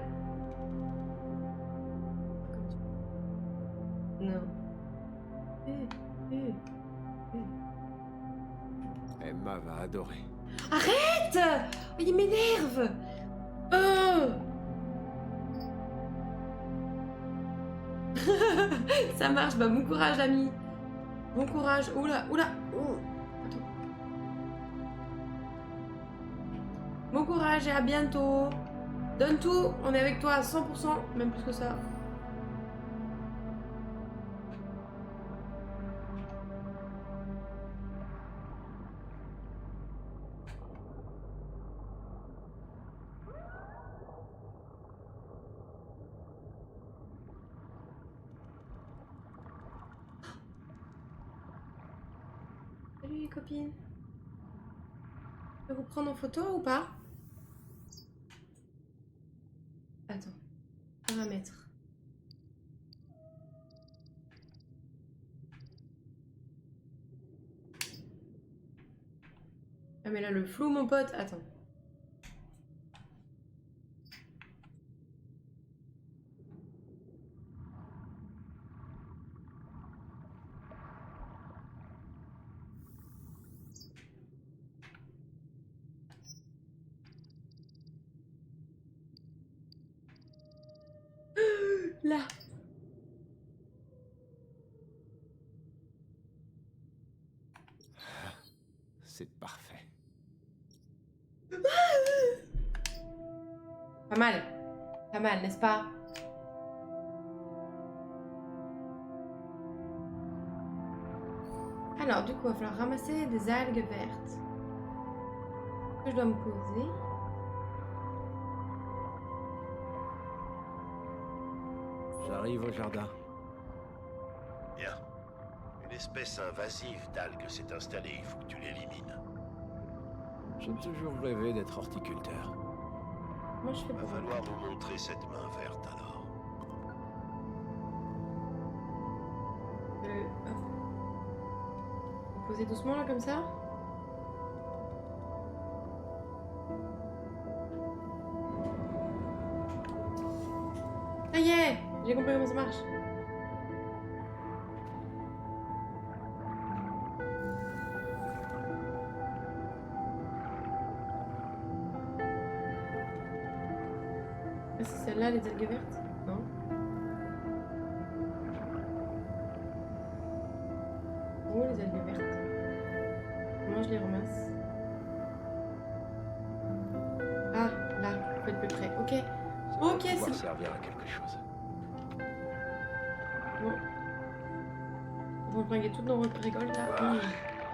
Non. Emma va adorer. Arrête! Oh, il m'énerve! Ça marche, bah bon courage, ami. Bon courage. Oula, oula. Oh. Attends. Bon courage et à bientôt. Donne tout, on est avec toi à 100%, même plus que ça. Salut les copines. Je peux vous prendre en photo ou pas? Attends. Paramètres. Ah mais là le flou mon pote, attends. Là. C'est parfait. Pas mal. Pas mal, n'est-ce pas? Alors, du coup, il va falloir ramasser des algues vertes. Je dois me poser. J'arrive au jardin. Bien. Une espèce invasive d'algues s'est installée. Il faut que tu l'élimines. J'ai toujours rêvé d'être horticulteur. Moi, je fais Va pas. falloir nous montrer cette main verte alors. Hop. Vous posez doucement là comme ça. Ça y est, j'ai compris comment ça marche. Ah, c'est celle-là, les algues vertes? Non. Où les algues vertes? Comment je les ramasse? Ah, là, faut être plus près. Ok. Ça Ok, va pouvoir c'est servir à quelque chose. bon. Vous flinguez toutes nos récoltes là. Ah,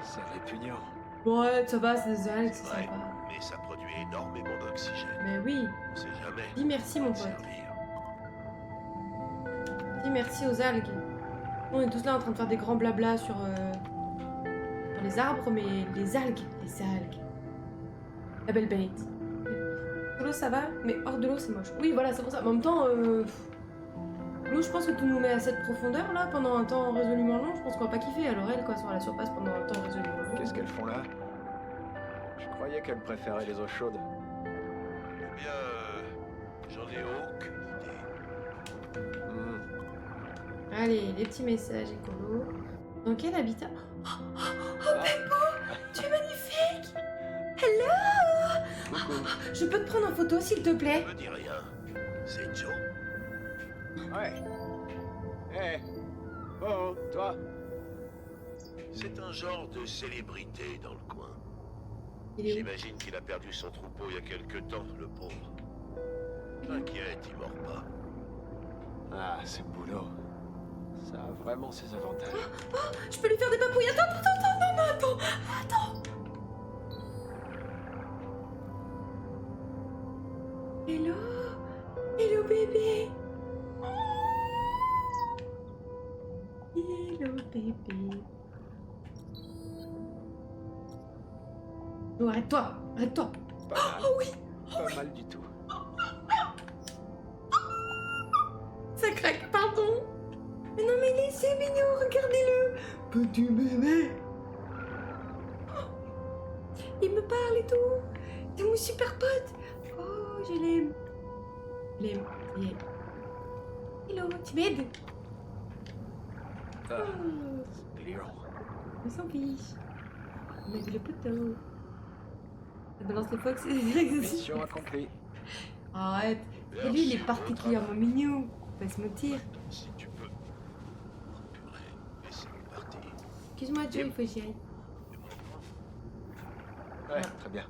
c'est répugnant. Ouais, ça va, c'est des algues, c'est Ouais, sympa. mais ça produit énormément d'oxygène. Mais oui, On sait jamais. dis merci mon Ça va pote. servir. Dis merci aux algues. On est tous là en train de faire des grands blabla sur les arbres, mais les algues, les algues. La belle bête. Sous l'eau ça va, mais hors de l'eau c'est moche. Oui, voilà, c'est pour ça. Mais en même temps, l'eau, je pense que tout nous met à cette profondeur là pendant un temps résolument long. Je pense qu'on va pas kiffer. Alors elles, quoi, sont à la surface pendant un temps résolument long. Qu'est-ce qu'elles font là? Je croyais qu'elles préféraient les eaux chaudes. Eh bien, J'en ai aucune idée. Allez, les petits messages écolos. Dans quel habitat? Oh, Peppo, tu es magnifique. Hello. Je peux te prendre en photo, s'il te plaît? Me dis rien. C'est Joe? Ouais. Hé. Oh, toi. C'est un genre de célébrité dans le coin. Il est où? J'imagine qu'il a perdu son troupeau il y a quelque temps, le pauvre. T'inquiète, il mord pas. Ah, ce boulot. Ça a vraiment ses avantages. Je peux lui faire des papouilles. Attends. Hello bébé. Hello bébé. Oh, arrête-toi. Pas mal. Oh oui. Pas mal du tout. Ça craque, pardon. Mais non, mais laissez mignon, regardez-le. Petit bébé. Oh, il me parle et tout. C'est mon super pote. Oh, je l'aime. Hello, timide. Ah, Oh, Léon. on s'en fiche. On a vu le poteau. Ça balance les fox et les exercices. Mission accomplie. Arrête. Et lui, il est particulièrement mignon. Faut pas se mentir. Si tu peux. Purée, laissez-moi partir. Excuse-moi, Joe, il faut que j'y aille. Ouais, très bien.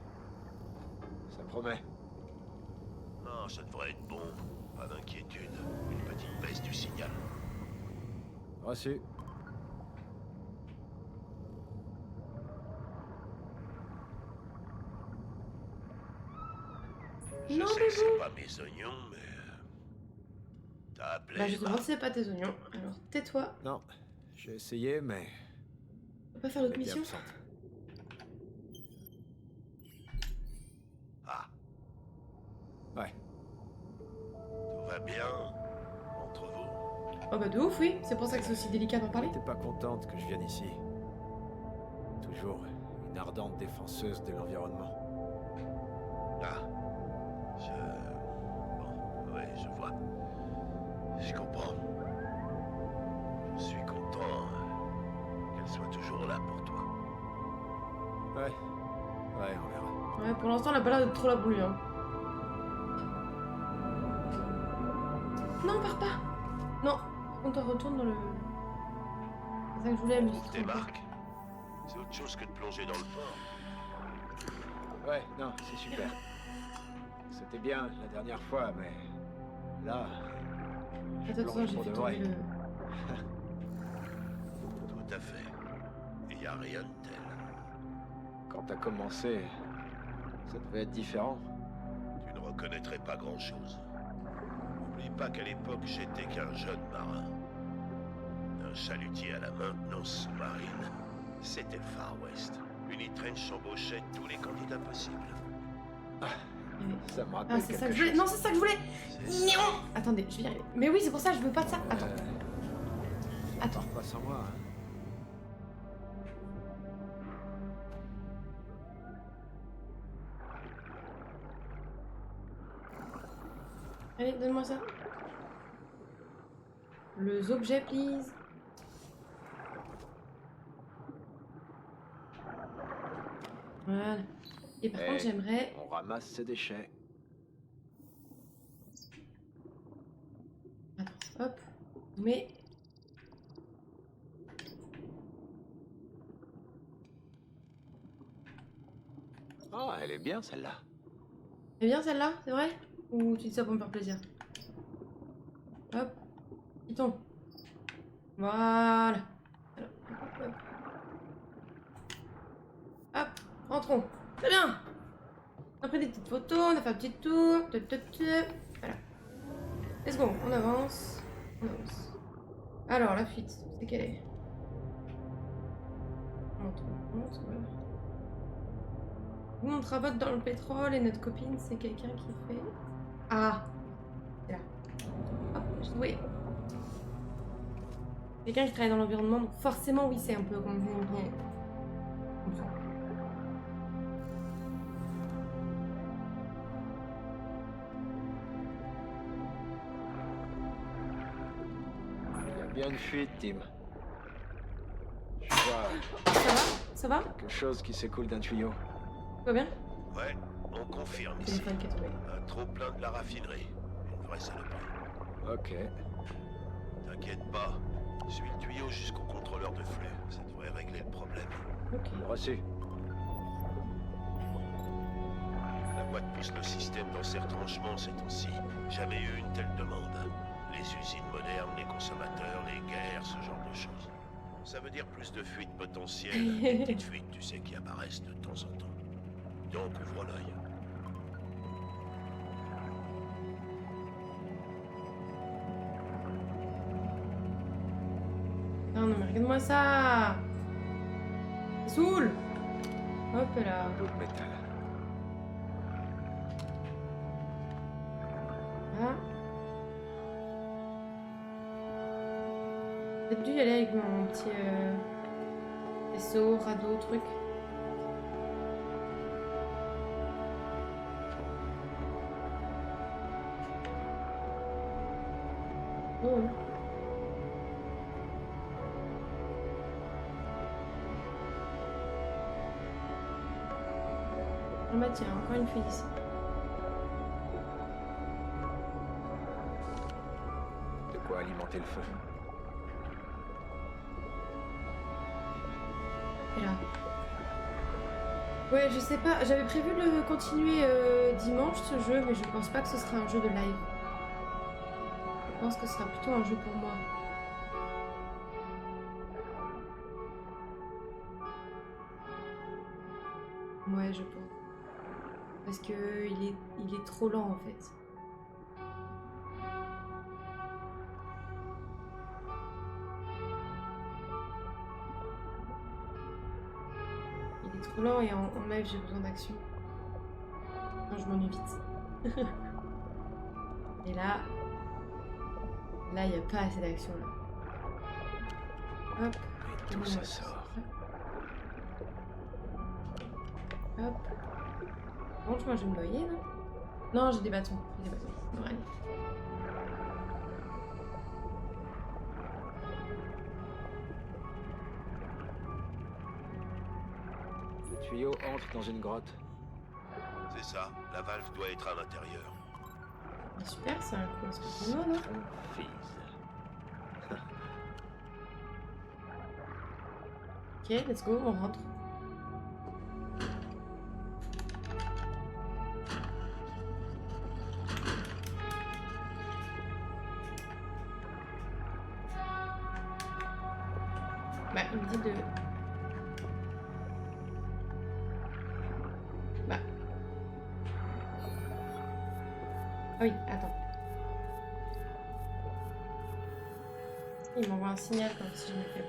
Ça promet. Ah, ça devrait être bon. Pas d'inquiétude. Une petite baisse du signal. Reçu. Je Non, sais mais que c'est pas mes oignons, mais... T'as appelé... Bah, justement, c'est pas tes oignons. Alors, tais-toi. Non, j'ai essayé, mais... On peut pas faire elle l'autre était mission? absente. Ah, Ouais. tout va bien entre vous. Oh bah de ouf, oui. C'est pour ça que c'est aussi délicat d'en Elle parler. n'était pas contente que je vienne ici. Toujours une ardente défenseuse de l'environnement. Ah, Bon, ouais, je vois. Je comprends. Je suis content qu'elle soit toujours là pour toi. Ouais. Ouais, on verra. Ouais, pour l'instant, elle a pas l'air de trop la brouille, hein. Non, pars pas. Non, on te retourne dans le... C'est ça que je voulais, mais Trouve tes marques. C'est autre chose que de plonger dans le port. Ouais, non, c'est super. C'était bien la dernière fois, mais... Là... je Attends, plonge j'ai pour fait de tomber vrai. le... Tout à fait. Et y a rien de tel. Quand t'as commencé, ça devait être différent. Tu ne reconnaîtrais pas grand-chose. N'oublie pas qu'à l'époque, j'étais qu'un jeune marin. Un chalutier à la maintenance sous-marine. C'était le Far West. Unitrench embauchait tous les candidats possibles. Ça me rappelle Ah, c'est ça que quelque je voulais. chose. Non, c'est ça que je voulais. C'est ça. Non. Attendez, je vais y arriver. Mais oui, c'est pour ça que je veux pas de ça. Attends. Attends. Pas sans moi, hein. Allez, donne-moi ça. Les objets, please. Voilà. Et par Eh. contre, j'aimerais... On ramasse ces déchets. Attends, hop. Mais... Oh, elle est bien celle-là. C'est bien celle-là, c'est vrai? Ou tu dis ça pour me faire plaisir? Hop. Python. Voilà. Alors, hop, hop. Hop, rentrons. Très bien. On a pris des petites photos, on a fait un petit tour. Voilà. Let's go, on avance. On avance. Alors, la fuite, c'est quelle est? On monte, voilà. Nous, on travaille dans le pétrole et notre copine, c'est quelqu'un qui fait... Ah, c'est là. Hop, j'ai trouvé. Quelqu'un qui travaille dans l'environnement, donc forcément, oui, c'est un peu comme ça. y a une fuite, Tim. Je vois Ça va? Ça va? quelque chose qui s'écoule d'un tuyau. Tout va bien? Ouais, on confirme ici. Téléphone qui est tombé. Un trop plein de la raffinerie. Une vraie saloperie. Ok. T'inquiète pas. Suis le tuyau jusqu'au contrôleur de flux. Ça devrait régler le problème. Ok. Reçu. La boîte pousse le système dans ses retranchements ces temps-ci. Jamais eu une telle demande. Les usines modernes, les consommateurs, les guerres, ce genre de choses. Ça veut dire plus de fuites potentielles, des petites fuites, tu sais, qui apparaissent de temps en temps. Donc ouvre l'œil. Non, non, mais regarde-moi ça! Ça saoule! Hop là. Bout de métal. Ah. J'ai dû y aller avec mon petit vaisseau, radeau, truc. Oh. Ah bah tiens, encore une fuite ici. De quoi alimenter le feu. Et là. Ouais, je sais pas. J'avais prévu de le continuer dimanche ce jeu, mais je pense pas que ce sera un jeu de live. Je pense que ce sera plutôt un jeu pour moi. Ouais, je pense. Parce que il est trop lent en fait. Il est trop lent et en live j'ai besoin d'action. Non, je m'ennuie vite. Et là, il n'y a pas assez d'action là. Hop. Et tout ça sort. Hop. Bon, moi je vais me noyer, non? Non, j'ai des bâtons. J'ai des bâtons. Ça devrait aller. Le tuyau entre dans une grotte. C'est ça, la valve doit être à l'intérieur. Ah, super, c'est un coup à non? Fils. Ok, let's go, on rentre. Bah, il me dit de... Bah... Ah oui, attends. Il m'envoie un signal comme si je me fais...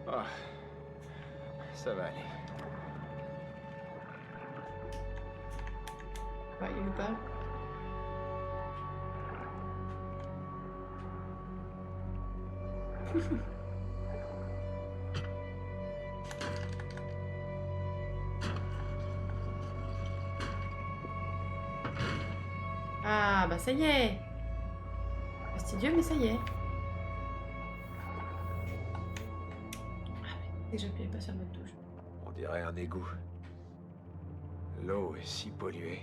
Oh. Ça va aller. Ouais, il veut pas. Ah, bah ça y est. Fastidieux, mais ça y est. Et j'appuyais pas sur la bonne touche. On dirait un égout. L'eau est si polluée.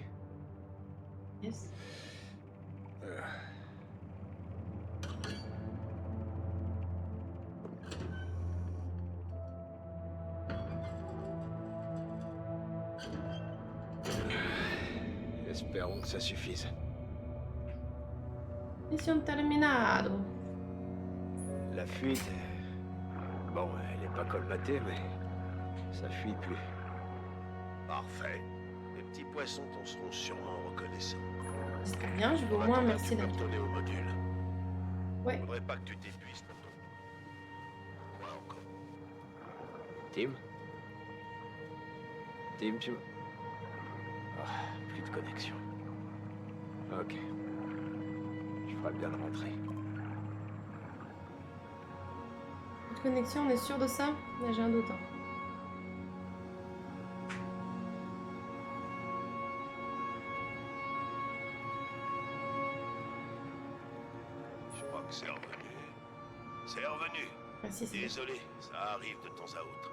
Yes. Espérons que ça suffise. Mission terminado. La fuite... Bon, elle est pas colmatée, mais... ça fuit plus. Parfait. Les petits poissons t'en seront sûrement reconnaissants. C'est bien, je veux au En moins attendant, merci tu peux d'être. retourner au module. Ouais. Faudrait pas que tu t'épuises pour ton... Quoi encore? Tim? Tim, tu... Ah, plus de connexion. Ok. Je ferais bien de rentrer. Toute connexion, on est sûr de ça? Là, j'ai un doute. Hein. Merci, c'est Désolé, ça arrive de temps à autre.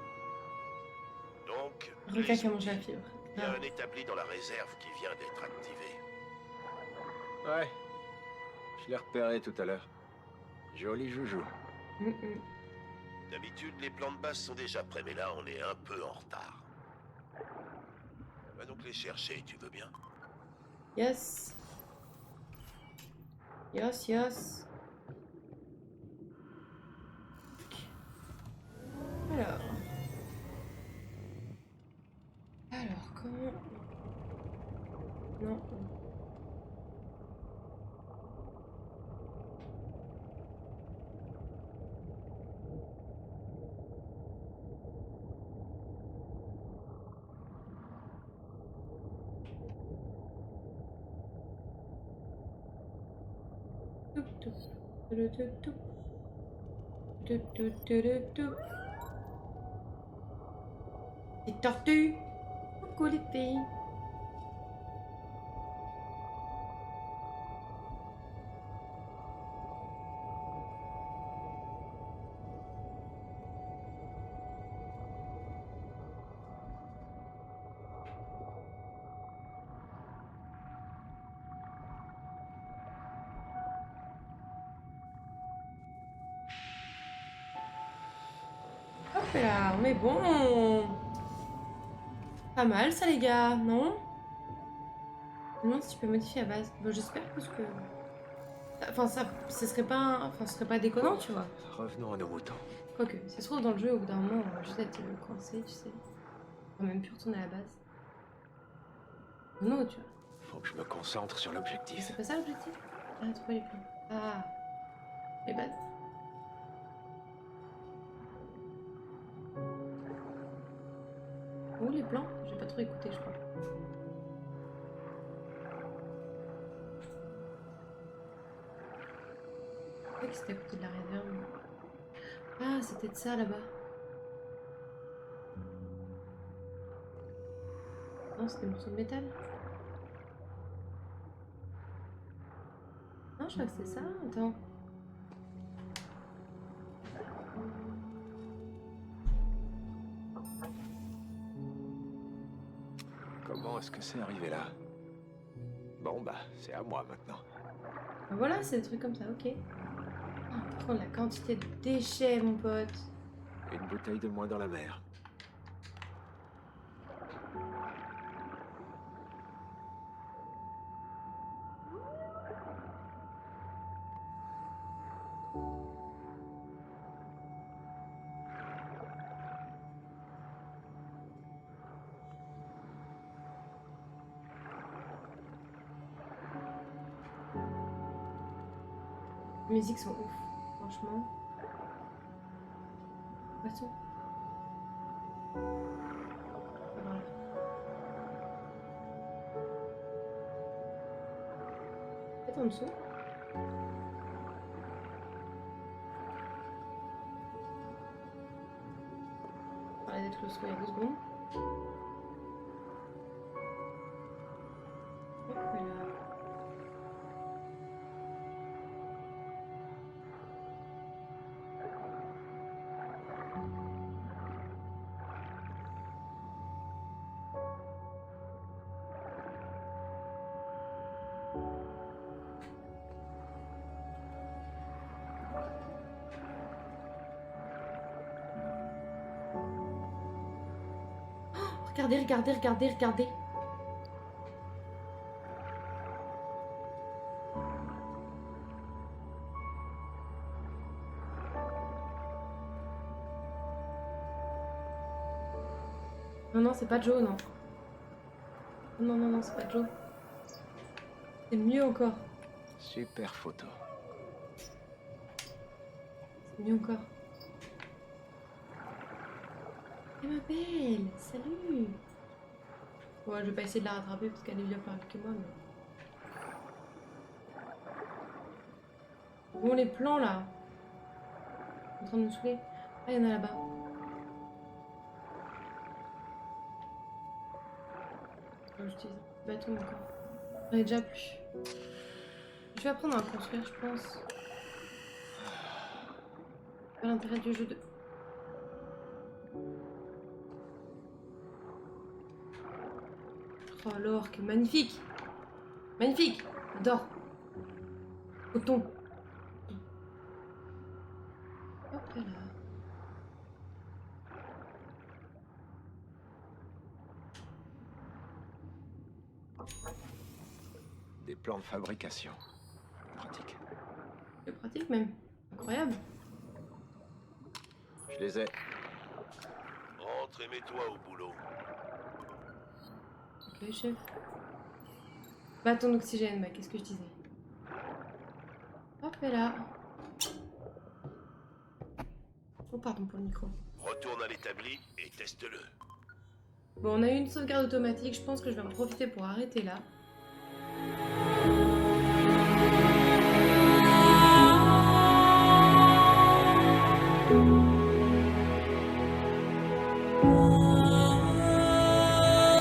Donc, le requin les qui a mangé la outils. fibre. Il y a Ah. un établi dans la réserve qui vient d'être activé. Ouais. Je l'ai repéré tout à l'heure. Joli joujou. Mm, mm. D'habitude, les plans de base sont déjà prêts, mais là, on est un peu en retard. Va donc les chercher, tu veux bien? Yes. Yes, yes. Alors. Alors, comment... Non. Toup, toup. Toup, toup, toup. Toup, toup, toup, toup. Les tortues. Coucou les filles. Hop là, on est bon. Pas mal ça les gars, non? Je me demande si tu peux modifier la base. Bon, j'espère parce que... Enfin, ça, ce serait pas, enfin, ce serait pas déconnant, tu vois. Revenons à nos moutons. Quoique, ça se trouve dans le jeu, au bout d'un moment, on va juste être coincé, tu sais. On va même plus retourner à la base. Non, tu vois. Faut que je me concentre sur Mais l'objectif. c'est pas ça l'objectif? Ah, trouver les plans. Ah, les bases. Où les plans? J'ai pas trop écouté, je crois. Je croyais que c'était à côté de la réserve. Ah, c'était de ça là-bas. Non, c'était des morceaux de métal. Non, je crois que c'est ça. Attends. Comment est-ce que c'est arrivé là? Bon bah, c'est à moi maintenant. Ah, voilà, c'est des trucs comme ça, ok. Ah, par contre, la quantité de déchets, mon pote. Une bouteille de moins dans la mer. Les musiques sont ouf, franchement. Poisson. Voilà. Peut-être en dessous. On parlait d'être le son il y a 2 secondes. Hop là. Regardez, regardez, regardez, regardez. Non, non, c'est pas Joe, non. Non, non, non, c'est pas Joe. C'est mieux encore. Super photo. C'est mieux encore. Eh ma belle, salut. Ouais, je vais pas essayer de la rattraper parce qu'elle est bien plus rapide que moi, mais... Bon, les plans, là. En train de me saouler. Ah, il y en a là-bas. J'utilise le bâton encore. J'en ai déjà plus. Je vais apprendre à construire, je pense. Pas l'intérêt du jeu de... Oh, l'orque, magnifique. Magnifique. J'adore. Coton. Hop là. Des plans de fabrication. Pratique. C'est pratique même. Incroyable. Je les ai. Rentre et mets-toi au boulot. Ok, chef. Bâton d'oxygène, bah qu'est-ce que je disais? Hop là. Oh, pardon pour le micro. Retourne à l'établi et teste-le. Bon, on a eu une sauvegarde automatique. Je pense que je vais en profiter pour arrêter là.